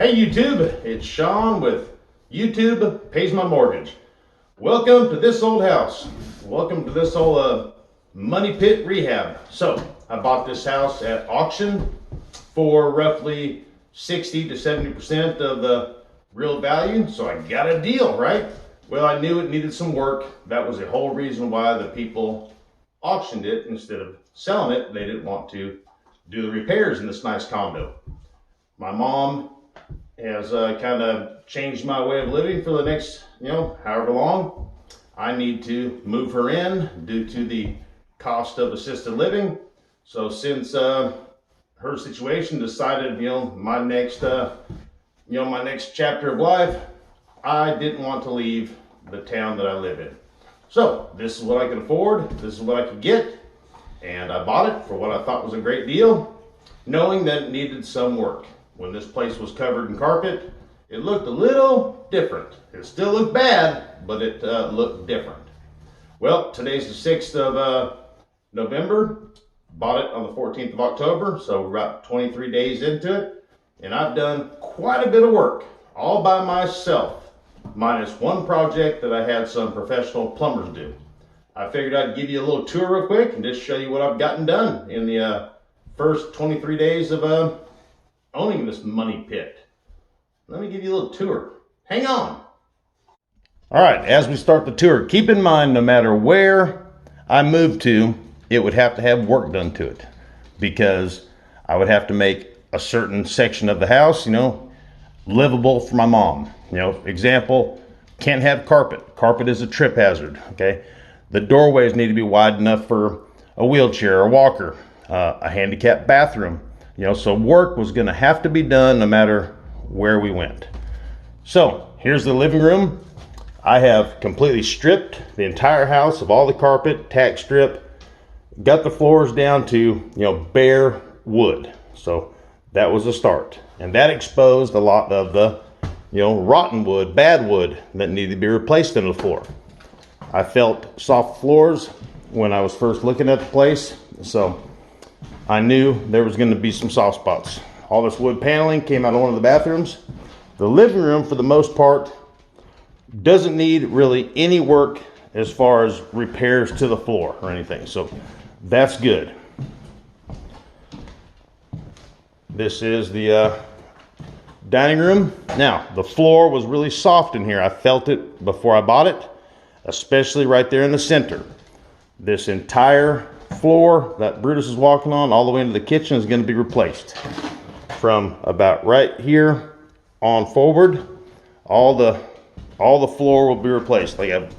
Hey YouTube, it's Sean with YouTube Pays My Mortgage. Welcome to this old house. Welcome to this old money pit rehab. So I bought this house at auction for roughly 60 to 70% of the real value. So I got a deal, right? Well, I knew it needed some work. That was the whole reason why the people auctioned it instead of selling it. They didn't want to do the repairs in this nice condo. My mom has kind of changed my way of living for the next, however long. I need to move her in due to the cost of assisted living. So since her situation decided, my next chapter of life, I didn't want to leave the town that I live in. So this is what I could afford. This is what I could get. And I bought it for what I thought was a great deal, knowing that it needed some work. When this place was covered in carpet, it looked a little different. It still looked bad, but it looked different. Well, today's the 6th of November. Bought it on the 14th of October, so we're about 23 days into it. And I've done quite a bit of work, all by myself, minus one project that I had some professional plumbers do. I figured I'd give you a little tour real quick and just show you what I've gotten done in the first 23 days of owning this money pit. Let me give you a little tour. Hang on. All right, as we start the tour, keep in mind no matter where I move to, it would have to have work done to it because I would have to make a certain section of the house, livable for my mom. Example, can't have carpet. Carpet is a trip hazard, okay? The doorways need to be wide enough for a wheelchair or walker, a handicapped bathroom. So work was going to have to be done no matter where we went. So here's the living room. I have completely stripped the entire house of all the carpet, tack strip, got the floors down to, bare wood. So that was a start. And that exposed a lot of the, rotten wood, bad wood that needed to be replaced in the floor. I felt soft floors when I was first looking at the place. So I knew there was going to be some soft spots. All this wood paneling came out of one of the bathrooms. The living room, for the most part, doesn't need really any work as far as repairs to the floor or anything. So that's good. This is the dining room. Now, the floor was really soft in here. I felt it before I bought it, especially right there in the center. This entire floor that Brutus is walking on all the way into the kitchen is going to be replaced. From about right here on forward, all the floor will be replaced. Like I've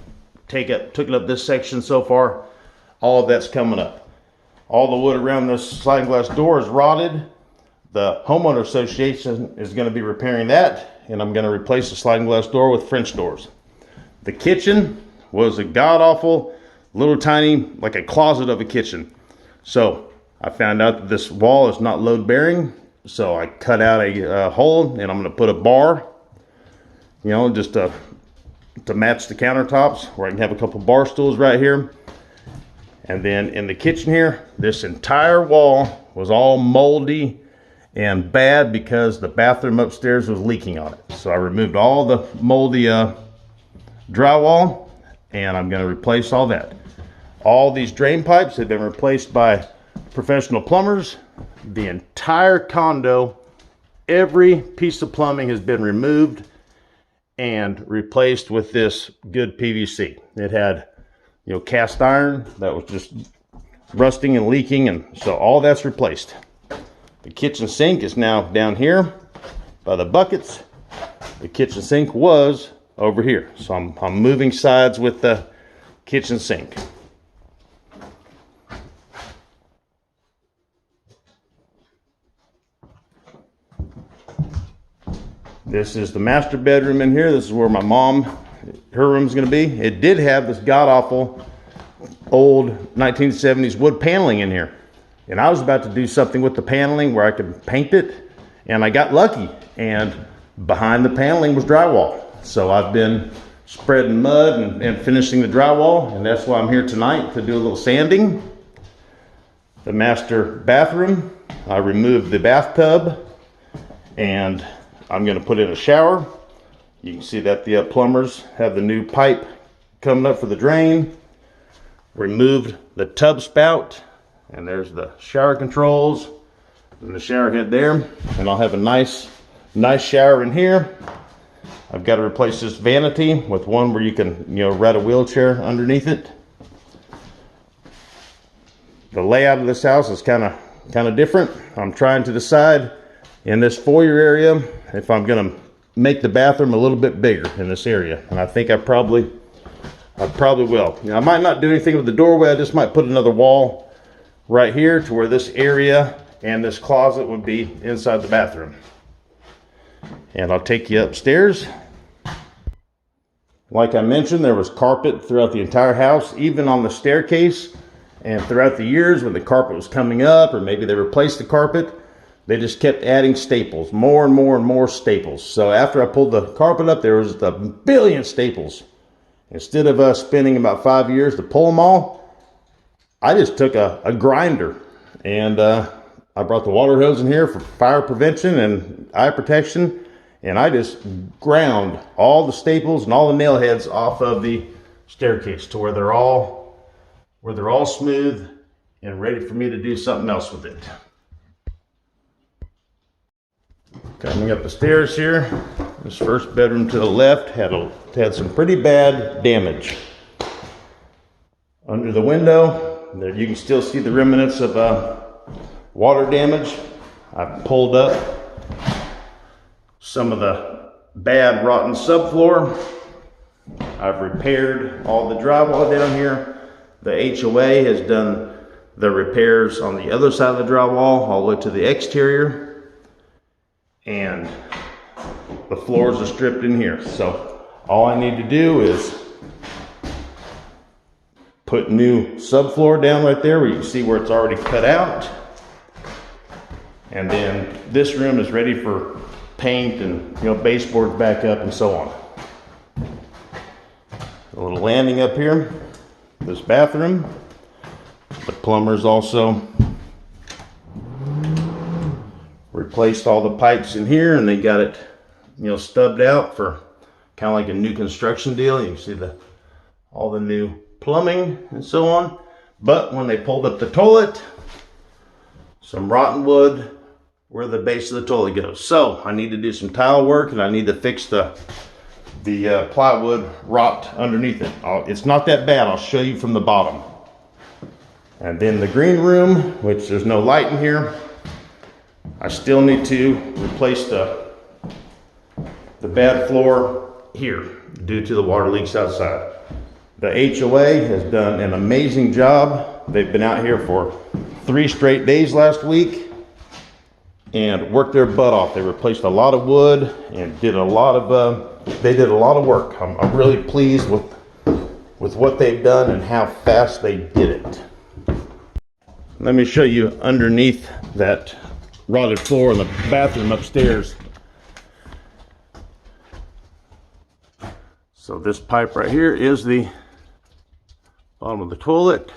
took it up this section so far, all of that's coming up. All the wood around this sliding glass door is rotted. The homeowner association is going to be repairing that, and I'm going to replace the sliding glass door with French doors. The kitchen was a god-awful little tiny, like a closet of a kitchen. So I found out that this wall is not load bearing. So I cut out a hole, and I'm going to put a bar, just to match the countertops, where I can have a couple bar stools right here. And then in the kitchen here, this entire wall was all moldy and bad because the bathroom upstairs was leaking on it. So I removed all the moldy drywall, and I'm going to replace all that. All these drain pipes have been replaced by professional plumbers. The entire condo, every piece of plumbing has been removed and replaced with this good PVC. It had, cast iron that was just rusting and leaking, and so all that's replaced. The kitchen sink is now down here by the buckets. The kitchen sink was over here. So I'm moving sides with the kitchen sink. This is the master bedroom in here. This is where my mom, her room is going to be. It did have this god-awful old 1970s wood paneling in here. And I was about to do something with the paneling where I could paint it. And I got lucky. And behind the paneling was drywall. So I've been spreading mud and finishing the drywall. And that's why I'm here tonight, to do a little sanding. The master bathroom, I removed the bathtub and I'm going to put in a shower. You can see that the plumbers have the new pipe coming up for the drain. Removed the tub spout, and there's the shower controls and the shower head there. And I'll have a nice shower in here. I've got to replace this vanity with one where you can, ride a wheelchair underneath it. The layout of this house is kind of different. I'm trying to decide in this foyer area if I'm going to make the bathroom a little bit bigger in this area, and I think I probably will. I might not do anything with the doorway. I just might put another wall right here to where this area and this closet would be inside the bathroom. And I'll take you upstairs. Like I mentioned, there was carpet throughout the entire house, even on the staircase. And throughout the years when the carpet was coming up, or maybe they replaced the carpet, they just kept adding staples, more and more and more staples. So after I pulled the carpet up, there was a billion staples. Instead of spending about 5 years to pull them all, I just took a grinder, and I brought the water hose in here for fire prevention and eye protection, and I just ground all the staples and all the nail heads off of the staircase to where they're all smooth and ready for me to do something else with it. Coming up the stairs here, this first bedroom to the left had some pretty bad damage. Under the window, there you can still see the remnants of water damage. I've pulled up some of the bad rotten subfloor. I've repaired all the drywall down here. The HOA has done the repairs on the other side of the drywall all the way to the exterior. And the floors are stripped in here. So all I need to do is put new subfloor down right there where you can see where it's already cut out. And then this room is ready for paint and baseboards back up and so on. A little landing up here. This bathroom. The plumbers also replaced all the pipes in here, and they got it stubbed out for kind of like a new construction deal. You can see all the new plumbing and so on. But when they pulled up the toilet, some rotten wood where the base of the toilet goes. So I need to do some tile work, and I need to fix the plywood rot underneath it. It's not that bad. I'll show you from the bottom. And then the green room, which there's no light in here, I still need to replace the bad floor here due to the water leaks outside. The HOA has done an amazing job. They've been out here for 3 straight days last week and worked their butt off. They replaced a lot of wood and did a lot of work. I'm really pleased with what they've done and how fast they did it. Let me show you underneath that rotted floor in the bathroom upstairs. So this pipe right here is the bottom of the toilet,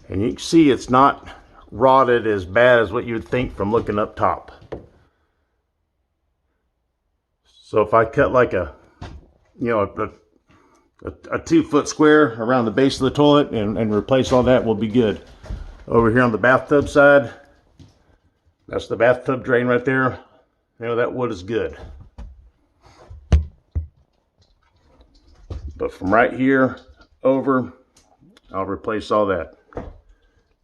and you can see it's not rotted as bad as what you would think from looking up top. So if I cut like a 2-foot square around the base of the toilet and replace all that, will be good. Over here on the bathtub side, that's the bathtub drain right there. That wood is good. But from right here over, I'll replace all that.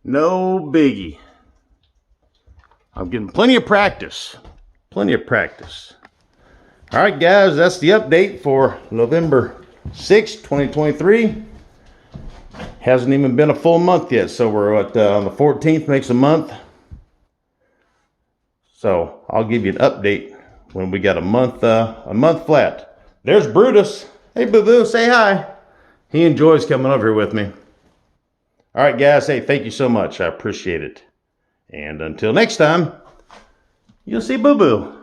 No biggie. I'm getting plenty of practice. Plenty of practice. All right, guys, that's the update for November 6th, 2023. Hasn't even been a full month yet, so we're at on the 14th, makes a month. So I'll give you an update when we got a month flat. There's Brutus. Hey, boo-boo, say hi. He enjoys coming over here with me. All right, guys, hey, thank you so much. I appreciate it. And until next time, you'll see boo-boo.